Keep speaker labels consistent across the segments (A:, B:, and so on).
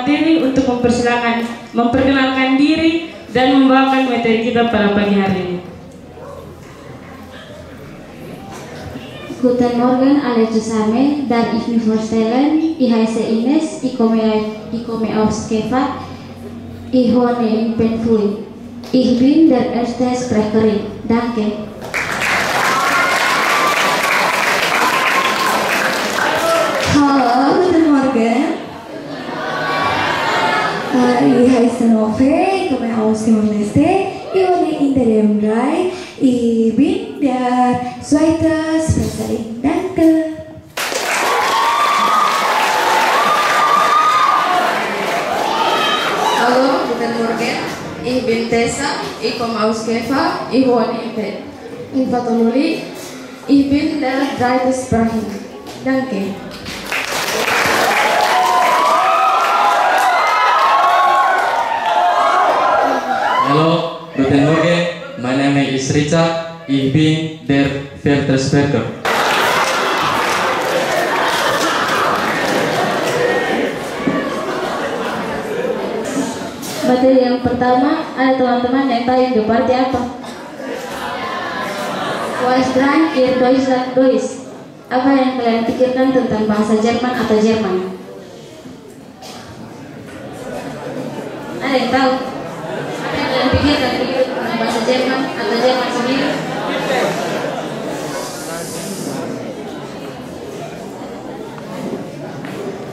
A: diri untuk memperkenalkan diri dan membawakan materi kita pada pagi hari ini.
B: Guten Morgen alle zusammen, darf ich mich vorstellen? Ich heiße Ines, ich komme aus Keva, ich wohne in Penfui. Ich bin der erste Sprecherin. Danke.
C: Hallo, guten Morgen. Ich heiße Nove, ich komme aus Timor-Leste, ich wohne in der M3. Ich bin der zweite Sprecherin. Danke.
D: Hallo, guten Morgen. Ich bin Tessa, ich komme aus Keva, ich wohne in Fatoluli. Ich bin der dritte Sprecherin. Danke.
E: Hallo, guten Morgen. My name is Richard. Ich bin der vierte Sprecher.
B: Materi yang pertama, ada teman-teman yang tahu itu arti apa? Was dran ihr Deutschland Deutsch? Apa yang kalian pikirkan tentang bahasa Jerman atau Jerman? Ada yang tahu? Apa yang kalian pikirkan tentang bahasa Jerman atau Jerman sendiri?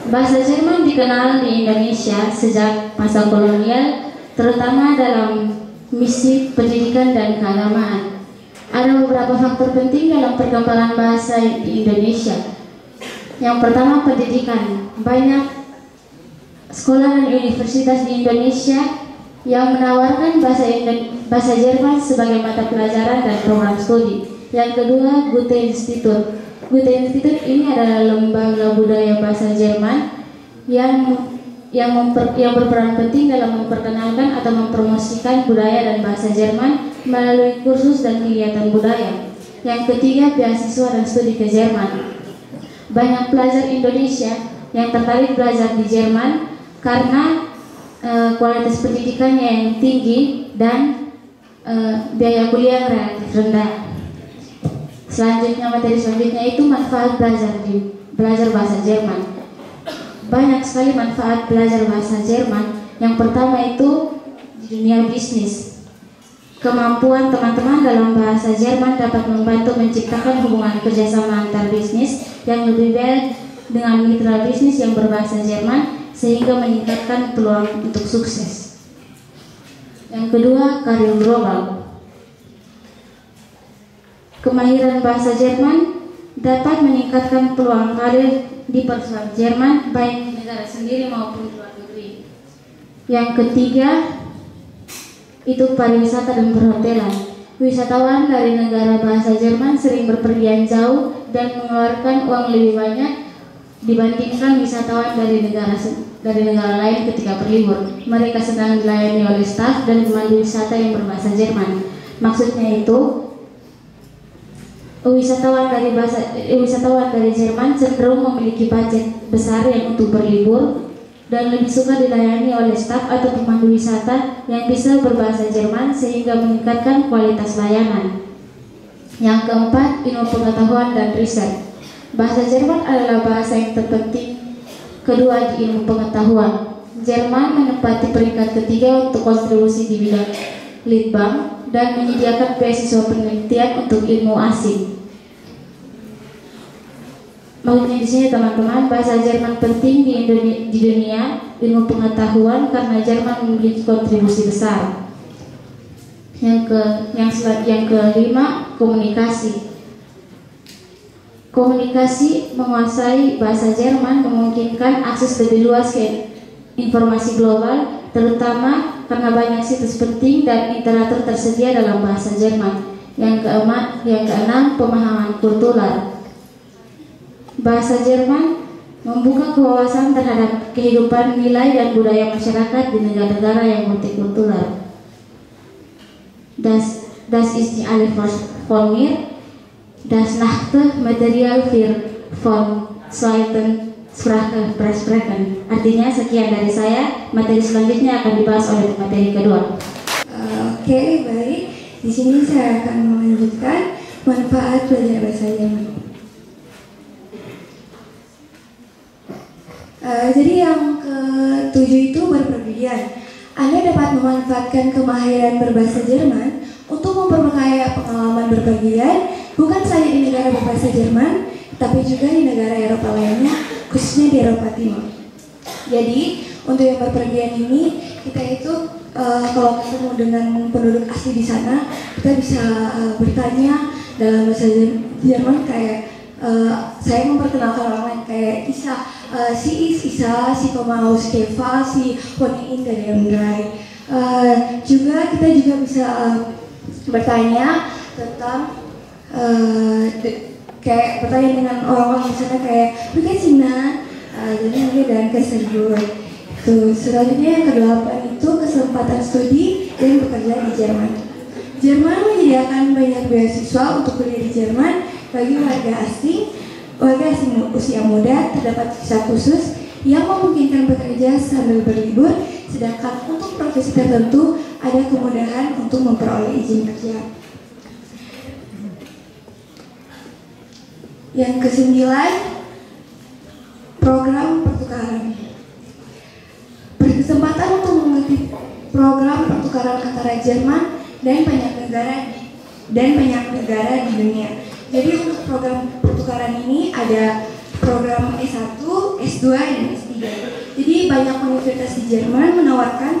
B: Bahasa Jerman dikenal di Indonesia sejak masa kolonial, terutama dalam misi pendidikan dan keagamaan. Ada beberapa faktor penting dalam perkembangan bahasa di Indonesia. Yang pertama, pendidikan. Banyak sekolah dan universitas di Indonesia yang menawarkan bahasa Jerman sebagai mata pelajaran dan program studi. Yang kedua, Goethe-Institut. Goethe-Institut ini adalah lembaga budaya bahasa Jerman yang berperan penting dalam memperkenalkan atau mempromosikan budaya dan bahasa Jerman melalui kursus dan kegiatan budaya. Yang ketiga, beasiswa dan studi ke Jerman. Banyak pelajar Indonesia yang tertarik belajar di Jerman karena kualitas pendidikannya yang tinggi dan biaya kuliah relatif rendah. Selanjutnya, materi selanjutnya itu manfaat belajar bahasa Jerman. Banyak sekali manfaat belajar bahasa Jerman. Yang pertama itu di dunia bisnis. Kemampuan teman-teman dalam bahasa Jerman dapat membantu menciptakan hubungan kerjasama antar bisnis yang lebih baik dengan mitra bisnis yang berbahasa Jerman sehingga meningkatkan peluang untuk sukses. Yang kedua, karir global. Kemahiran bahasa Jerman dapat meningkatkan peluang karir di perusahaan Jerman baik di negara sendiri maupun di luar negeri. Yang ketiga itu pariwisata dan perhotelan. Wisatawan dari negara bahasa Jerman sering berpergian jauh dan mengeluarkan uang lebih banyak dibandingkan wisatawan dari negara lain ketika berlibur. Mereka sedang dilayani oleh staf dan pemandu wisata yang berbahasa Jerman. Maksudnya itu wisatawan dari Jerman cenderung memiliki budget besar yang untuk berlibur dan lebih suka dilayani oleh staf atau pemandu wisata yang bisa berbahasa Jerman sehingga meningkatkan kualitas layanan. Yang keempat, ilmu pengetahuan dan riset. Bahasa Jerman adalah bahasa yang terpenting kedua di ilmu pengetahuan. Jerman menempati peringkat ketiga untuk kontribusi di bidang litbang dan menyediakan beasiswa penelitian untuk ilmu asing. Maksudnya di sini teman-teman, bahasa Jerman penting di dunia ilmu pengetahuan karena Jerman memiliki kontribusi besar. Yang kelima, komunikasi. Komunikasi menguasai bahasa Jerman memungkinkan akses lebih luas ke informasi global, terutama karena banyak situs penting dan literatur tersedia dalam bahasa Jerman. Yang keenam, pemahaman kultural. Bahasa Jerman membuka kewawasan terhadap kehidupan, nilai, dan budaya masyarakat di negara-negara yang multikultural. Das ist die alle von mir. Das nachte Material für von zweiten Sprachsprechen. Artinya sekian dari saya. Materi selanjutnya akan dibahas oleh materi kedua.
C: Oke, baik. Di sini saya akan melanjutkan manfaat belajar bahasa Jerman. Jadi yang ketujuh itu berpergian. Anda dapat memanfaatkan kemahiran berbahasa Jerman untuk memperkaya pengalaman berpergian bukan saja di negara berbahasa Jerman, tapi juga di negara Eropa lainnya, khususnya di Eropa Timur. Jadi untuk yang berpergian ini kita itu kalau ketemu dengan penduduk asli di sana, kita bisa bertanya dalam bahasa Jerman kayak saya memperkenalkan orang lain kayak Isa. Si Isa, si Komaus Keva, si Honein dari Andrai. Juga kita juga bisa bertanya tentang kayak bertanya dengan orang-orang di sana kayak bagaimana, jadi mungkin dan keseluruhan. Tuh, selanjutnya yang kedelapan itu kesempatan studi dan bekerja di Jerman. Jerman menyediakan banyak beasiswa untuk kuliah di Jerman bagi warga asing usia muda. Terdapat visa khusus yang memungkinkan bekerja sambil berlibur, sedangkan untuk profesi tertentu ada kemudahan untuk memperoleh izin kerja. Yang kesembilan, program pertukaran. Berkesempatan untuk mengikuti program pertukaran antara Jerman dan banyak negara di dunia. Jadi untuk program pertukaran ini ada program S1, S2, dan S3. Jadi banyak universitas di Jerman menawarkan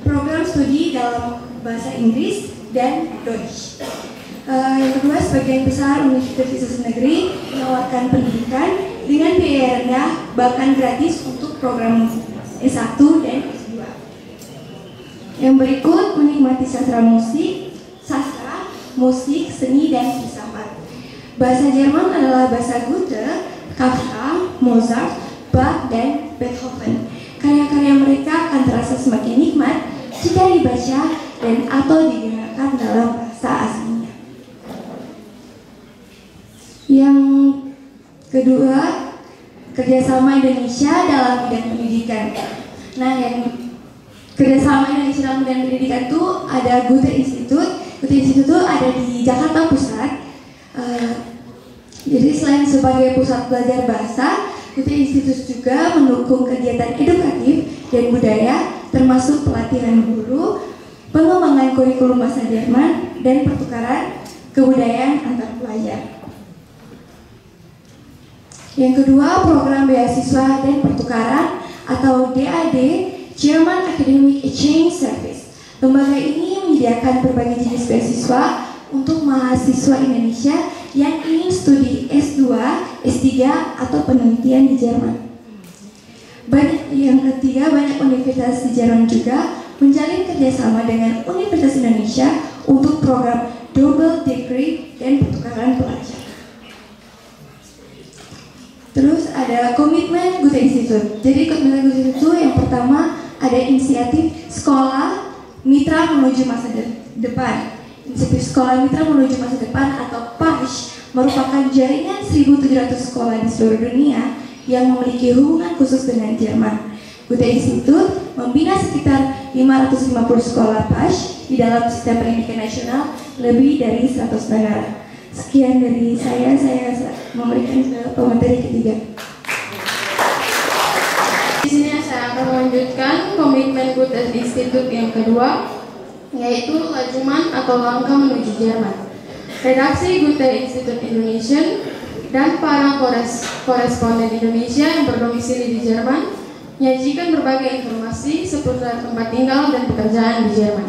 C: program studi dalam bahasa Inggris dan Deutsch. Yang kedua, sebagian besar universitas negeri menawarkan pendidikan dengan biaya rendah bahkan gratis untuk program S1 dan S2. Yang berikut, menikmati sastra, musik, seni, dan filsafat. Bahasa Jerman adalah bahasa Goethe, Kafka, Mozart, Bach, dan Beethoven. Karya-karya mereka akan terasa semakin nikmat jika dibaca dan atau digunakan dalam bahasa aslinya. Yang kedua, kerjasama Indonesia dalam bidang pendidikan. Nah, yang kerjasama Indonesia dalam bidang pendidikan itu ada Goethe Institute. Goethe Institute itu ada di Jakarta Pusat. Jadi selain sebagai pusat belajar bahasa, Goethe Institute juga mendukung kegiatan edukatif dan budaya, termasuk pelatihan guru, pengembangan kurikulum bahasa Jerman, dan pertukaran kebudayaan antar pelajar. Yang kedua, program beasiswa dan pertukaran atau DAD, German Academic Exchange Service. Lembaga ini menyediakan berbagai jenis beasiswa untuk mahasiswa Indonesia yang ingin studi S2, S3, atau penelitian di Jerman. Yang ketiga, banyak universitas di Jerman juga menjalin kerjasama dengan Universitas Indonesia untuk program double degree dan pertukaran pelajar. Terus ada komitmen Goethe Institute. Jadi komitmen Goethe Institute yang pertama ada inisiatif sekolah mitra menuju masa depan. Inisiatif Sekolah Mitra Menuju Masa Depan atau PASH merupakan jaringan 1.700 sekolah di seluruh dunia yang memiliki hubungan khusus dengan Jerman. Goethe Institute membina sekitar 550 sekolah PASH di dalam sistem pendidikan nasional lebih dari 100 negara. Sekian dari saya memberikan ke pemateri ketiga.
D: Di sini saya akan melanjutkan komitmen Goethe Institute yang kedua, yaitu lajuman atau langkah menuju Jerman. Redaksi Goethe Institute Indonesia dan para koresponden Indonesia yang berdomisili di Jerman menyajikan berbagai informasi seputar tempat tinggal dan pekerjaan di Jerman.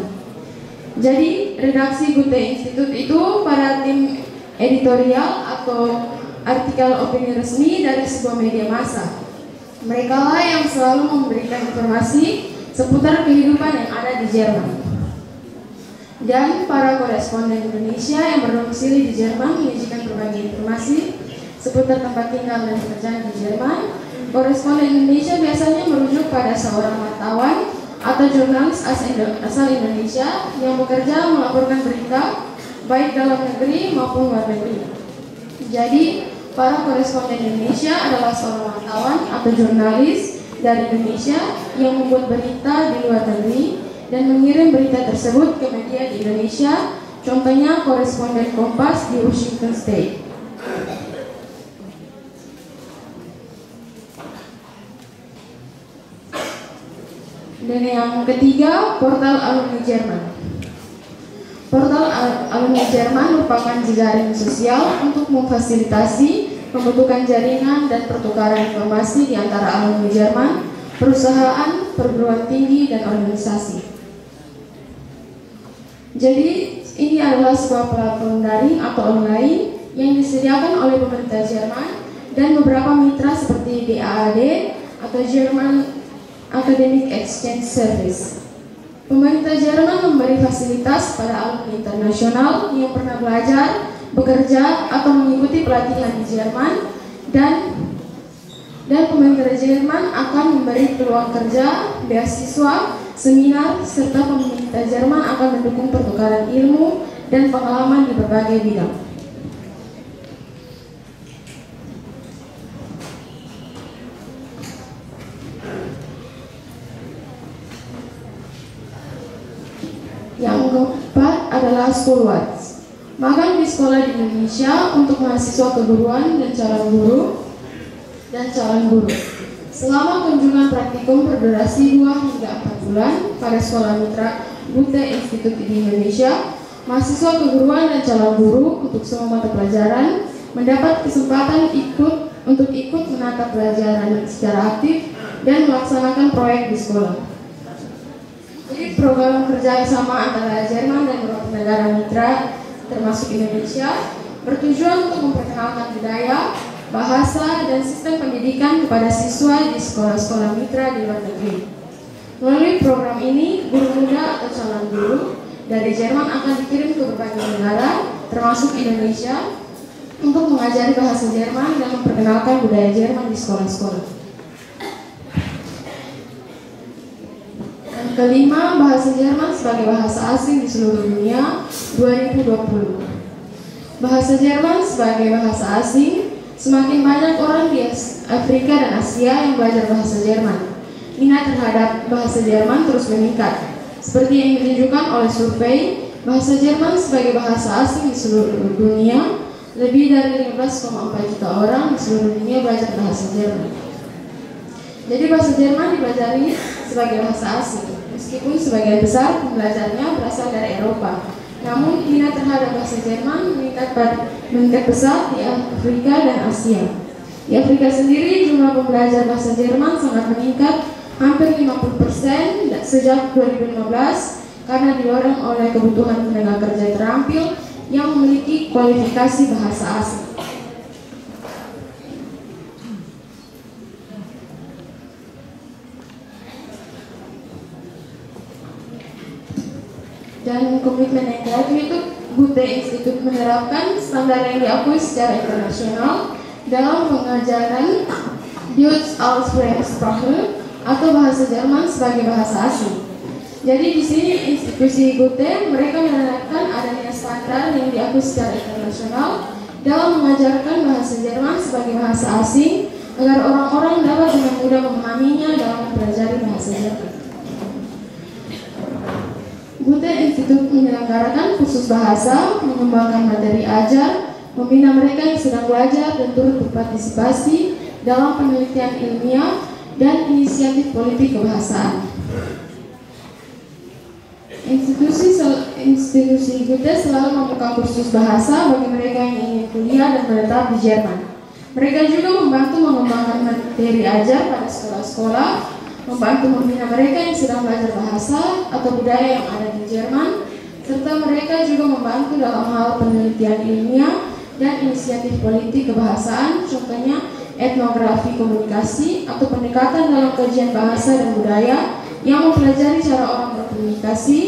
D: Jadi, redaksi Goethe Institute itu para tim editorial atau artikel opini resmi dari sebuah media massa. Mereka lah yang selalu memberikan informasi seputar kehidupan yang ada di Jerman. Dan para koresponden Indonesia yang berdomisili di Jerman menyajikan berbagai informasi seputar tempat tinggal dan pekerjaan di Jerman. Koresponden Indonesia biasanya merujuk pada seorang wartawan atau jurnalis asal Indonesia yang bekerja melaporkan berita baik dalam negeri maupun luar negeri. Jadi Para koresponden Indonesia adalah seorang wartawan atau jurnalis dari Indonesia yang membuat berita di luar negeri dan mengirim berita tersebut ke media di Indonesia, contohnya koresponden Kompas di Washington State. Dan yang ketiga, portal alumni Jerman. Portal alumni Jerman merupakan jejaring sosial untuk memfasilitasi pembentukan jaringan dan pertukaran informasi di antara alumni Jerman, perusahaan, perguruan tinggi, dan organisasi. Jadi, ini adalah sebuah platform daring atau online yang disediakan oleh pemerintah Jerman dan beberapa mitra seperti DAAD atau German Academic Exchange Service. Pemerintah Jerman memberi fasilitas pada alumni internasional yang pernah belajar, bekerja, atau mengikuti pelatihan di Jerman, dan pemerintah Jerman akan memberi peluang kerja, beasiswa, seminar, serta pemerintah Jerman akan mendukung pertukaran ilmu dan pengalaman di berbagai bidang. Yang keempat adalah School Watch. Magang di sekolah di Indonesia untuk mahasiswa keguruan dan calon guru. Selama kunjungan praktikum berdurasi 2 hingga 4 bulan pada sekolah mitra Goethe Institut di Indonesia, mahasiswa keguruan dan calon guru untuk semua mata pelajaran mendapat kesempatan untuk ikut menata pelajaran secara aktif dan melaksanakan proyek di sekolah. Jadi program kerjasama antara Jerman dan beberapa negara mitra termasuk Indonesia bertujuan untuk memperkenalkan budaya, bahasa, dan sistem pendidikan kepada siswa di sekolah-sekolah mitra di luar negeri. Melalui program ini, guru muda atau calon guru dari Jerman akan dikirim ke berbagai negara termasuk Indonesia untuk mengajari bahasa Jerman dan memperkenalkan budaya Jerman di sekolah-sekolah. Kelima, bahasa Jerman sebagai bahasa asing di seluruh dunia 2020. Bahasa Jerman sebagai bahasa asing, semakin banyak orang di Afrika dan Asia yang belajar bahasa Jerman. Minat terhadap bahasa Jerman terus meningkat. Seperti yang ditunjukkan oleh survei, bahasa Jerman sebagai bahasa asing di seluruh dunia, lebih dari 15,4 juta orang di seluruh dunia belajar bahasa Jerman. Jadi bahasa Jerman dipelajari sebagai bahasa asing, meskipun sebagian besar pembelajarnya berasal dari Eropa. Namun minat terhadap bahasa Jerman meningkat besar di Afrika dan Asia. Di Afrika sendiri jumlah pembelajar bahasa Jerman sangat meningkat, hampir 50% sejak 2015 karena didorong oleh kebutuhan tenaga kerja terampil yang memiliki kualifikasi bahasa asing. Dan komitmen yang terakhir itu Goethe Institut menerapkan standar yang diakui secara internasional dalam pengajaran Deutsch als Fremdsprache atau bahasa Jerman sebagai bahasa asing. Jadi di sini institusi Goethe mereka menerapkan adanya standar yang diakui secara internasional dalam mengajarkan bahasa Jerman sebagai bahasa asing agar orang-orang dapat dengan mudah memahaminya dalam mempelajari bahasa Jerman. Goethe Institut menyelenggarakan kursus bahasa, mengembangkan materi ajar, membina mereka yang sedang belajar dan turut berpartisipasi dalam penelitian ilmiah dan inisiatif politik kebahasaan. Institusi Goethe selalu membuka kursus bahasa bagi mereka yang ingin kuliah dan menetap di Jerman. Mereka juga membantu mengembangkan materi ajar pada sekolah-sekolah, membantu membina mereka yang sedang belajar bahasa atau budaya yang ada di Jerman, serta mereka juga membantu dalam hal penelitian ilmiah dan inisiatif politik kebahasaan, contohnya etnografi komunikasi atau pendekatan dalam kajian bahasa dan budaya yang mempelajari cara orang berkomunikasi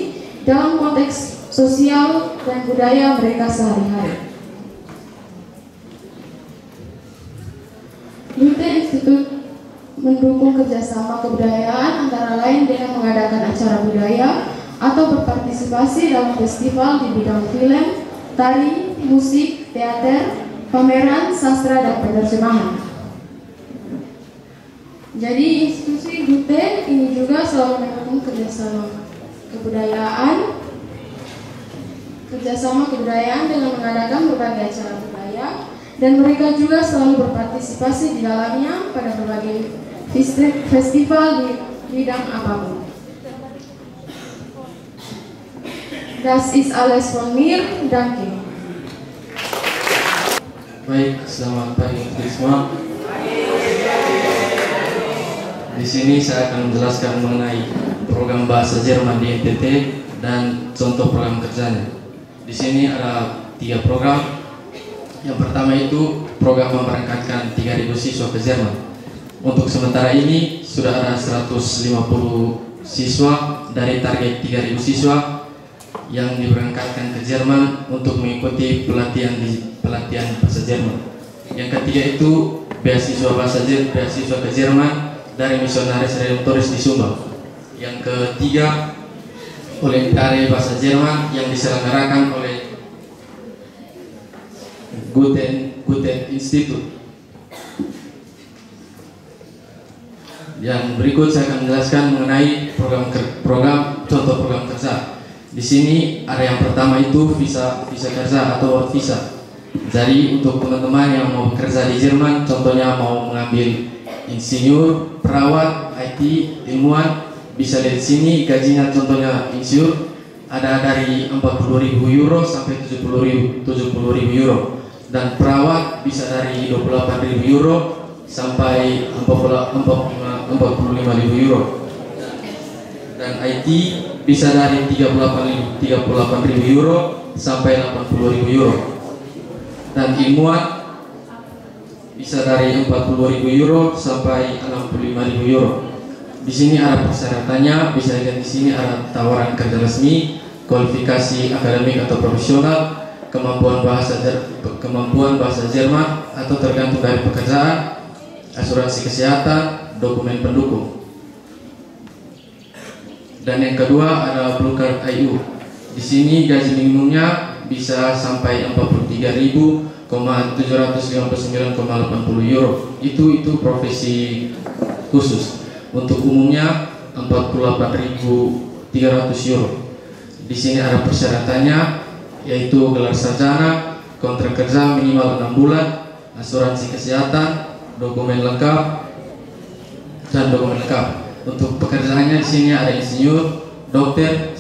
D: dalam konteks sosial dan budaya mereka sehari-hari. Goethe Institut mendukung kerjasama kebudayaan antara lain dengan mengadakan acara budaya atau berpartisipasi dalam festival di bidang film, tari, musik, teater, pameran sastra dan penerjemahan. Jadi institusi GUTE ini juga selalu mendukung kerjasama kebudayaan dengan mengadakan berbagai acara budaya, dan mereka juga selalu berpartisipasi di dalamnya pada berbagai festival di bidang apapun. Das ist alles von mir, danke.
E: Baik, selamat pagi semua. Di sini saya akan menjelaskan mengenai program bahasa Jerman di NTT dan contoh program kerjanya. Di sini ada 3 program. Yang pertama itu program memberangkatkan 3.000 siswa ke Jerman. Untuk sementara ini sudah ada 150 siswa dari target 3.000 siswa yang diberangkatkan ke Jerman untuk mengikuti pelatihan bahasa Jerman. Yang ketiga itu beasiswa ke Jerman dari Misionaris Redemptoris di Sumba. Yang ketiga Olimpiade bahasa Jerman yang diselenggarakan oleh Goethe Institute. Yang berikut saya akan menjelaskan mengenai contoh program kerja. Di sini ada yang pertama itu visa kerja atau work visa. Jadi untuk teman-teman yang mau bekerja di Jerman, contohnya mau mengambil insinyur, perawat, IT, ilmuwan, bisa lihat di sini gajinya. Contohnya insinyur ada dari 40.000 euro sampai 70.000 euro, dan perawat bisa dari 28.000 euro sampai 45.000 euro, dan IT bisa dari 38.000 euro sampai 80.000 euro, dan ilmuwan bisa dari 40.000 euro sampai 65.000 euro. Di sini ada persyaratannya, bisa lihat di sini ada tawaran kerja resmi, kualifikasi akademik atau profesional, kemampuan bahasa Jerman atau tergantung dari pekerjaan, asuransi kesehatan, dokumen pendukung. Dan yang kedua ada Blue Card IU. Di sini gaji minimumnya bisa sampai 43.759,80 euro. Itu profesi khusus. Untuk umumnya 48.300 euro. Di sini ada persyaratannya, yaitu gelar sarjana, kontrak kerja minimal 6 bulan, asuransi kesehatan, dokumen lengkap. Untuk pekerjaannya di sini ada insinyur, dokter,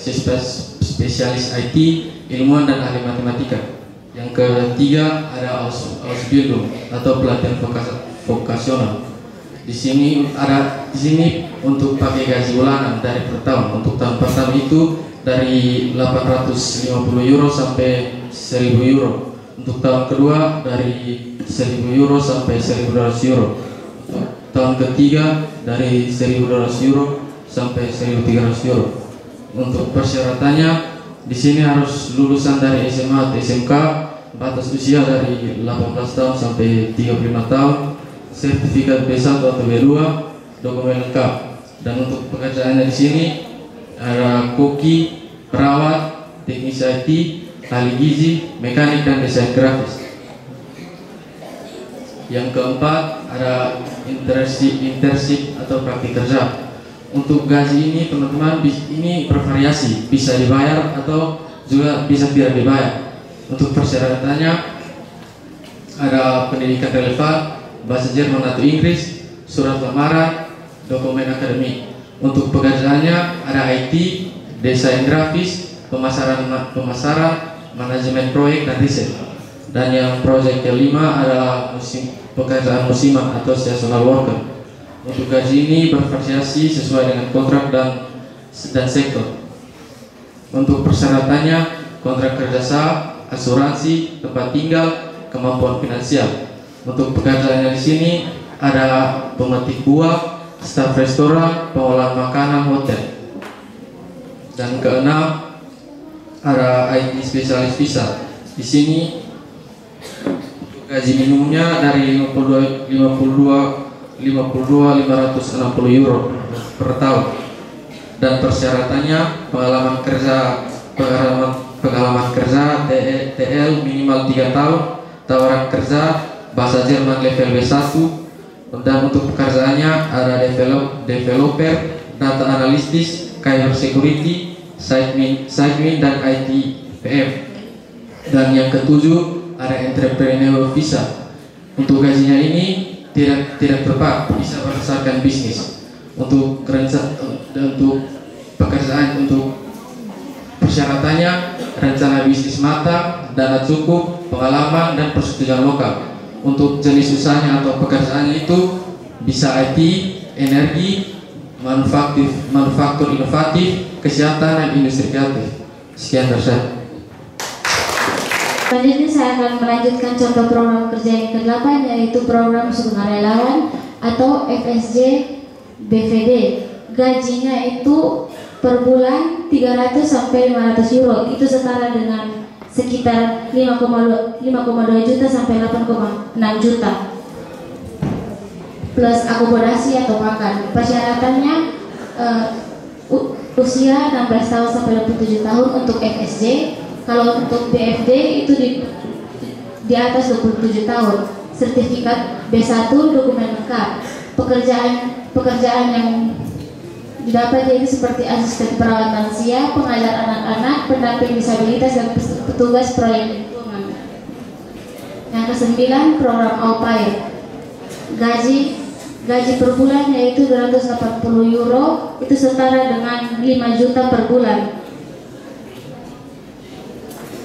E: spesialis IT, ilmuwan dan ahli matematika. Yang ketiga ada Ausbildung atau pelatihan vokasional. Di sini untuk pakai gaji bulanan dari per tahun. Untuk tahun pertama itu dari 850 euro sampai 1.000 euro. Untuk tahun kedua dari 1.000 euro sampai 1.200 euro. Untuk tahun ketiga dari 1.200 euro sampai 1.300 euro. Untuk persyaratannya di sini harus lulusan dari SMA atau SMK, batas usia dari 18 tahun sampai 35 tahun, sertifikat B1 atau B2, dokumen lengkap. Dan untuk pekerjaannya di sini ada koki, perawat, teknisi IT, ahli gizi, mekanik dan desain grafis. Yang keempat ada internship atau praktik kerja. Untuk gaji ini teman-teman ini bervariasi, bisa dibayar atau juga bisa tidak dibayar. Untuk persyaratannya ada pendidikan relevan, bahasa Jerman atau Inggris, surat lamaran, dokumen akademik. Untuk pekerjaannya ada IT, desain grafis, pemasaran, manajemen proyek dan riset. Dan yang proyek kelima ada pekerjaan musiman atau seasonal worker. Untuk gaji ini bervariasi sesuai dengan kontrak dan sektor. Untuk persyaratannya kontrak kerja sah, asuransi, tempat tinggal, kemampuan finansial. Untuk pekerjaannya di sini ada pemetik buah, staf restoran, pengolahan makanan, hotel. Dan keenam ada IT spesialis visa. Di sini gaji minimumnya dari 52.560 euro per tahun. Dan persyaratannya pengalaman kerja TL minimal 3 tahun, tawaran kerja bahasa Jerman level B1, dan untuk pekerjaannya ada developer, data analitis, cyber security, sitemin dan IT PM. Dan yang ketujuh ada entrepreneur visa. Untuk gajinya ini tidak tepat, bisa berdasarkan bisnis. Untuk pekerjaan, untuk persyaratannya rencana bisnis matang, dana cukup, pengalaman, dan persetujuan lokal. Untuk jenis usahanya atau pekerjaannya itu bisa IT, energi, manufaktur inovatif, kesehatan, dan industri kreatif. Sekian dari saya.
B: Selanjutnya saya akan melanjutkan contoh program kerja yang ke-8, yaitu program sukarelawan atau FSJ BVD. Gajinya itu per bulan 300 sampai 500 euro. Itu setara dengan sekitar 5,2 juta sampai 8,6 juta. Plus akomodasi atau makan. Persyaratannya usia 16 tahun sampai 27 tahun untuk FSJ. Kalau untuk BFD itu di atas 27 tahun. Sertifikat B1, dokumen lengkap. Pekerjaan yang didapat yaitu seperti asisten perawat lansia, pengajar anak-anak, pendamping disabilitas, dan petugas proyek lingkungan. Yang ke-9, program au pair. Gaji per bulan yaitu 280 euro, itu setara dengan 5 juta per bulan.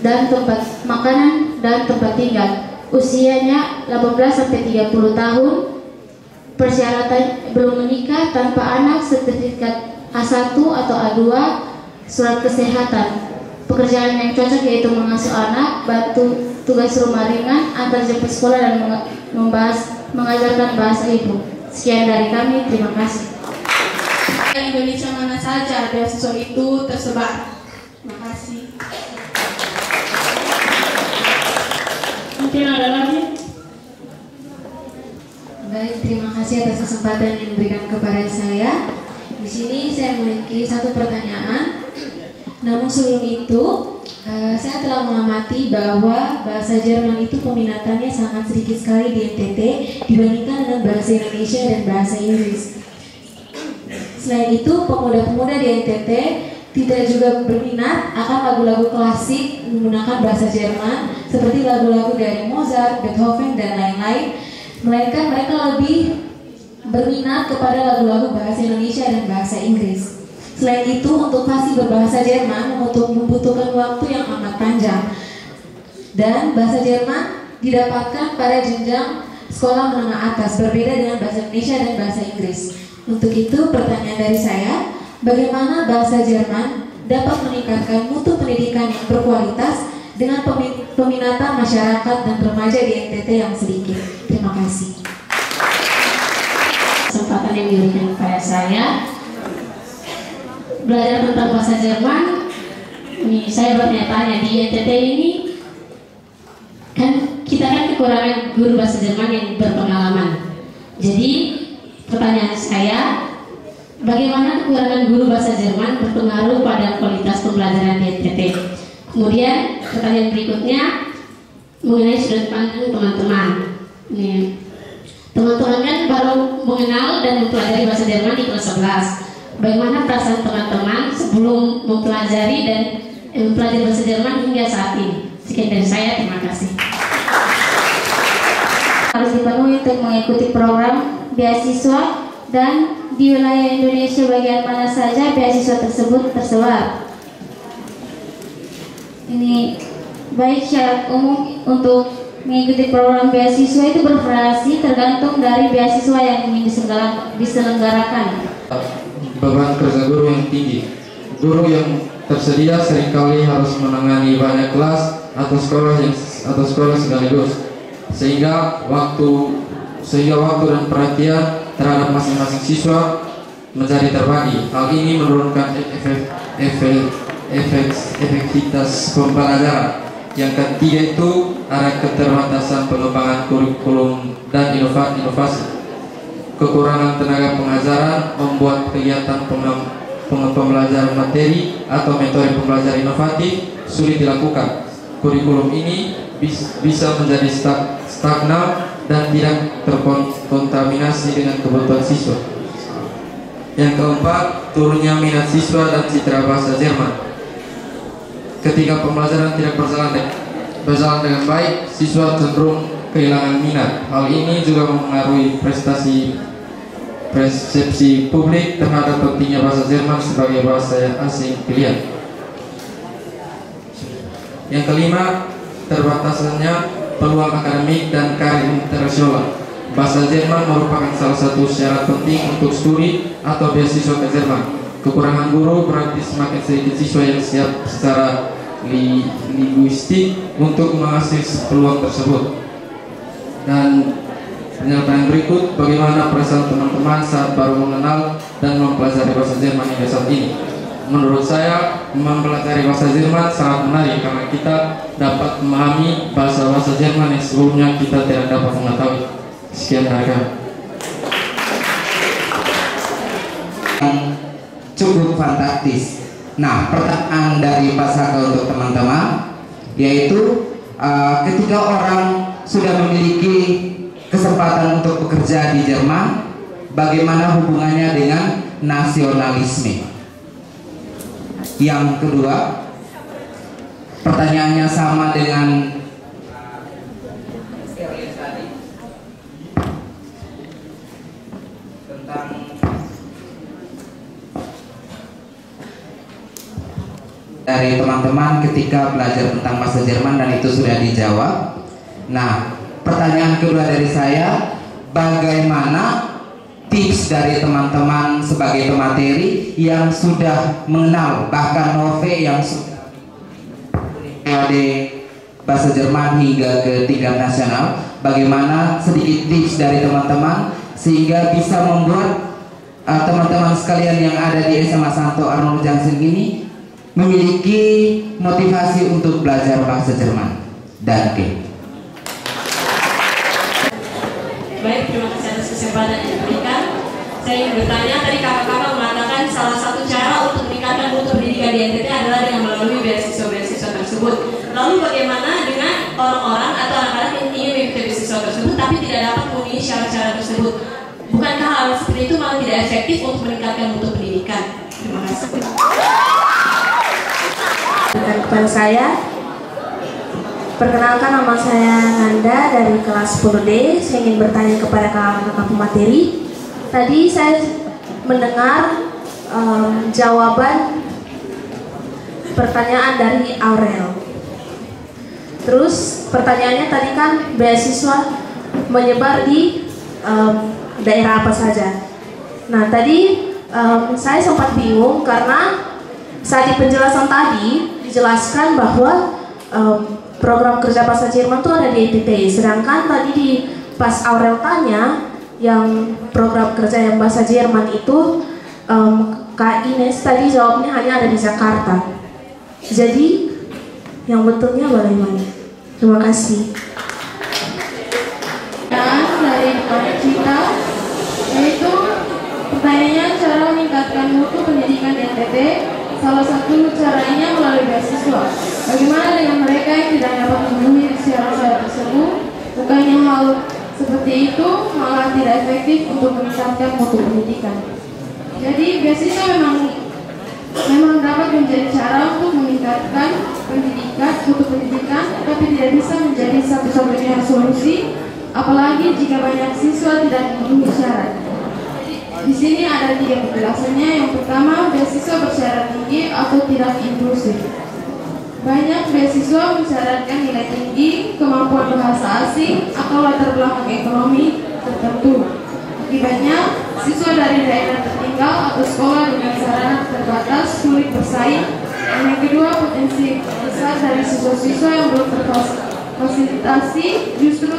B: Dan tempat makanan dan tempat tinggal. Usianya 18 sampai 30 tahun. Persyaratan belum menikah, tanpa anak, sertifikat A1 atau A2, surat kesehatan. Pekerjaan yang cocok yaitu mengasuh anak, bantu tugas rumah ringan, antar jemput sekolah, dan mengajarkan bahasa ibu. Sekian dari kami, terima kasih.
D: Indonesia mana saja beasiswa itu tersebar. Terima kasih.
A: Mungkin ada lagi?
C: Baik, terima kasih atas kesempatan yang diberikan kepada saya. Di sini saya memiliki satu pertanyaan. Namun sebelum itu, saya telah mengamati bahwa bahasa Jerman itu peminatannya sangat sedikit sekali di NTT dibandingkan dengan bahasa Indonesia dan bahasa Inggris. Selain itu, pemuda-pemuda di NTT tidak juga berminat akan lagu-lagu klasik menggunakan bahasa Jerman seperti lagu-lagu dari Mozart, Beethoven, dan lain-lain, melainkan mereka lebih berminat kepada lagu-lagu bahasa Indonesia dan bahasa Inggris. Selain itu, untuk fasih berbahasa Jerman membutuhkan waktu yang amat panjang, dan bahasa Jerman didapatkan pada jenjang sekolah menengah atas, berbeda dengan bahasa Indonesia dan bahasa Inggris. Untuk itu, pertanyaan dari saya, bagaimana bahasa Jerman dapat meningkatkan mutu pendidikan yang berkualitas dengan peminatan masyarakat dan remaja di NTT yang sedikit? Terima kasih.
B: Kesempatan yang diberikan kepada saya belajar tentang bahasa Jerman. Ini saya bertanya-tanya, di NTT ini kan kita kan kekurangan guru bahasa Jerman yang berpengalaman. Jadi pertanyaan saya, bagaimana kekurangan guru bahasa Jerman berpengaruh pada kualitas pembelajaran di NTT? Kemudian pertanyaan berikutnya mengenai sudut pandang teman-teman. Teman-teman kan baru mengenal dan mempelajari bahasa Jerman di kelas 11. Bagaimana perasaan teman-teman sebelum mempelajari dan mempelajari bahasa Jerman hingga saat ini? Sekian dari saya, terima kasih. Harus dipenuhi untuk mengikuti program beasiswa, dan di wilayah Indonesia bagian mana saja beasiswa tersebut tersebar. Ini baik syarat umum untuk mengikuti program beasiswa itu bervariasi tergantung dari beasiswa yang ingin diselenggarakan.
E: Beban kerja guru yang tinggi. Guru yang tersedia seringkali harus menangani banyak kelas atau sekolah sekaligus, sehingga waktu dan perhatian terhadap masing-masing siswa menjadi terbagi. Hal ini menurunkan efektivitas pembelajaran. Yang ketiga itu ada keterbatasan pengembangan kurikulum dan inovasi. Kekurangan tenaga pengajaran membuat kegiatan pembelajaran materi atau metode pembelajaran inovatif sulit dilakukan. Kurikulum ini bisa menjadi stagnan dan tidak terkontaminasi dengan kebutuhan siswa. Yang keempat, turunnya minat siswa dan citra bahasa Jerman. Ketika pembelajaran tidak berjalan dengan baik, siswa cenderung kehilangan minat. Hal ini juga mempengaruhi persepsi publik terhadap pentingnya bahasa Jerman sebagai bahasa asing pilihan. Yang kelima, terbatasnya peluang akademik dan karir internasional. Bahasa Jerman merupakan salah satu syarat penting untuk studi atau beasiswa ke Jerman. Kekurangan guru berarti semakin sedikit siswa yang siap secara linguistik untuk mengakses peluang tersebut. Dan penjelasan berikut bagaimana perasaan teman-teman saat baru mengenal dan mempelajari bahasa Jerman hingga saat ini. Menurut saya, mempelajari bahasa Jerman sangat menarik karena kita dapat memahami bahasa-bahasa Jerman yang sebelumnya kita tidak dapat mengetahui. Sekian dari kami.
F: Cukup fantastis. Nah, pertanyaan dari Pak Saka untuk teman-teman yaitu ketika orang sudah memiliki kesempatan untuk bekerja di Jerman, bagaimana hubungannya dengan nasionalisme? Yang kedua, pertanyaannya sama dengan tentang dari teman-teman ketika belajar tentang bahasa Jerman dan itu sudah dijawab. Nah, pertanyaan kedua dari saya, bagaimana tips dari teman-teman sebagai pemateri yang sudah mengenal bahkan Nove yang sudah bahasa Jerman hingga ke tingkat nasional, bagaimana sedikit tips dari teman-teman sehingga bisa membuat teman-teman sekalian yang ada di SMA Santo Arnold Jansen ini memiliki motivasi untuk belajar bahasa Jerman. Danke.
A: Baik, terima kasih atas kesempatan yang diberikan. Saya ingin bertanya, tadi kakak-kakak mengatakan salah satu cara untuk meningkatkan mutu pendidikan di NTT adalah dengan melalui beasiswa-beasiswa tersebut. Lalu bagaimana dengan orang-orang atau anak-anak yang ingin mengikuti beasiswa tersebut tapi tidak dapat memenuhi syarat-syarat tersebut? Bukankah hal seperti itu malah tidak efektif untuk meningkatkan mutu pendidikan? Terima kasih.
C: Kepada saya, perkenalkan, nama saya Nanda dari kelas 10D. Saya ingin bertanya kepada kakak-kakak pemateri. Tadi saya mendengar jawaban pertanyaan dari Aurel. Terus pertanyaannya tadi kan beasiswa menyebar di daerah apa saja. Nah tadi saya sempat bingung karena saat di penjelasan tadi dijelaskan bahwa program kerja bahasa Jerman itu ada di ETT, sedangkan tadi di pas Aurel tanya yang program kerja yang bahasa Jerman itu Kak Ines tadi jawabnya hanya ada di Jakarta. Jadi yang betulnya bagaimana? Terima kasih.
D: Dan dari kita yaitu pertanyaannya cara meningkatkan mutu pendidikan di NTT. Salah satu caranya melalui beasiswa. Bagaimana dengan mereka yang tidak dapat memenuhi syarat-syarat tersebut? Bukannya hal seperti itu malah tidak efektif untuk meningkatkan mutu pendidikan. Jadi beasiswa memang dapat menjadi cara untuk meningkatkan mutu pendidikan, tapi tidak bisa menjadi satu-satunya solusi, apalagi jika banyak siswa tidak memenuhi syarat. Di sini ada 3 penjelasannya. Yang pertama, beasiswa bersyarat tinggi atau tidak inklusif. Banyak beasiswa mensyaratkan nilai tinggi, kemampuan bahasa asing, atau latar belakang ekonomi tertentu. Akibatnya, siswa dari daerah tertinggal atau sekolah dengan sarana terbatas sulit bersaing. Dan yang kedua, potensi besar dari siswa-siswa yang belum terfasilitasi justru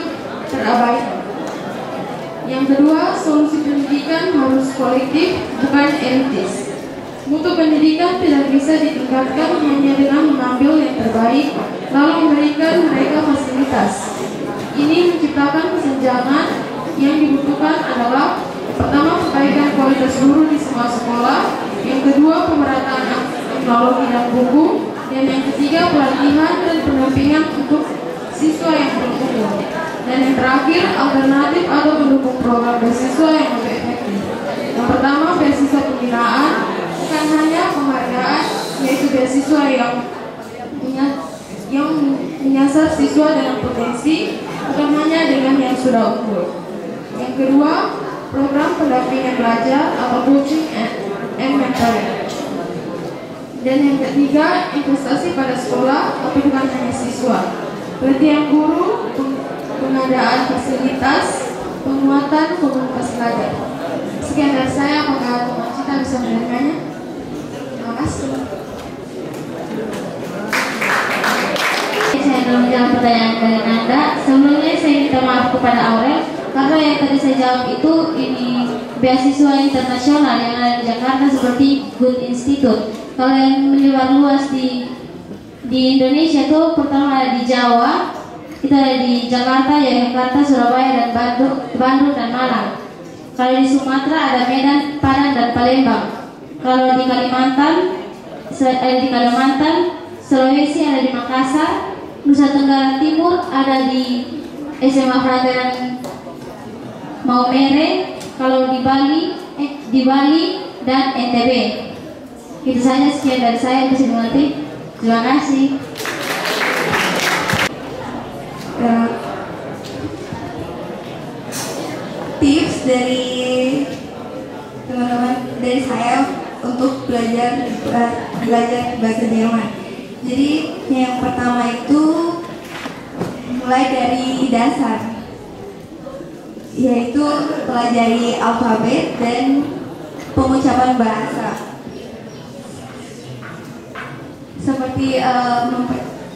D: terabaikan. Yang kedua, solusi pendidikan harus kolektif, bukan elitis. Mutu pendidikan tidak bisa ditingkatkan hanya dengan mengambil yang terbaik, lalu memberikan mereka fasilitas. Ini menciptakan kesenjangan. Yang dibutuhkan adalah pertama, perbaikan kualitas guru di semua sekolah. Yang kedua, pemerataan teknologi dan buku. Dan yang ketiga, pelatihan dan pendampingan untuk siswa yang belum umur. Dan yang terakhir, alternatif atau mendukung program beasiswa yang lebih efektif. Yang pertama, beasiswa pembinaan, bukan hanya penghargaan, yaitu beasiswa yang menyasar siswa dengan potensi, bukan hanya dengan yang sudah unggul. Yang kedua, program pendampingan belajar atau coaching and mentoring. Dan yang ketiga, investasi pada sekolah atau bukan hanya siswa, pelatihan guru, pengadaan fasilitas, penguatan komunitas belajar. Sekian dari saya, apakah teman kita bisa menerimanya? Terima kasih.
B: Saya akan menjawab pertanyaan dari Anda. Sebelumnya saya minta maaf kepada Aurel karena yang tadi saya jawab itu ini beasiswa internasional yang ada di Jakarta seperti Good Institute. Kalau yang menyebar luas di Indonesia itu pertama ada di Jawa, kita ada di Jakarta, Yogyakarta, Surabaya, dan Bandung dan Malang. Kalau di Sumatera ada Medan, Padang, dan Palembang. Kalau di Kalimantan, Sulawesi ada di Makassar, Nusa Tenggara Timur ada di SMA Pelajaran Maumere, kalau di Bali dan NTB. Itu saja, sekian dari saya, bisa dimengerti. Terima kasih.
C: Tips dari teman-teman dari saya untuk belajar bahasa Jerman. Jadi yang pertama itu mulai dari dasar, yaitu pelajari alfabet dan pengucapan bahasa, seperti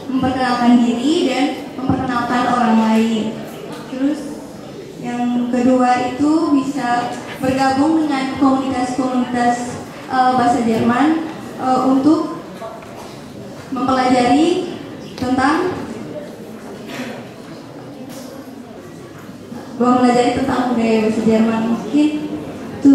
C: memperkenalkan diri dan memperkenalkan orang lain. Terus yang kedua itu bisa bergabung dengan komunitas-komunitas bahasa Jerman untuk mempelajari tentang budaya bahasa Jerman. Mungkin itu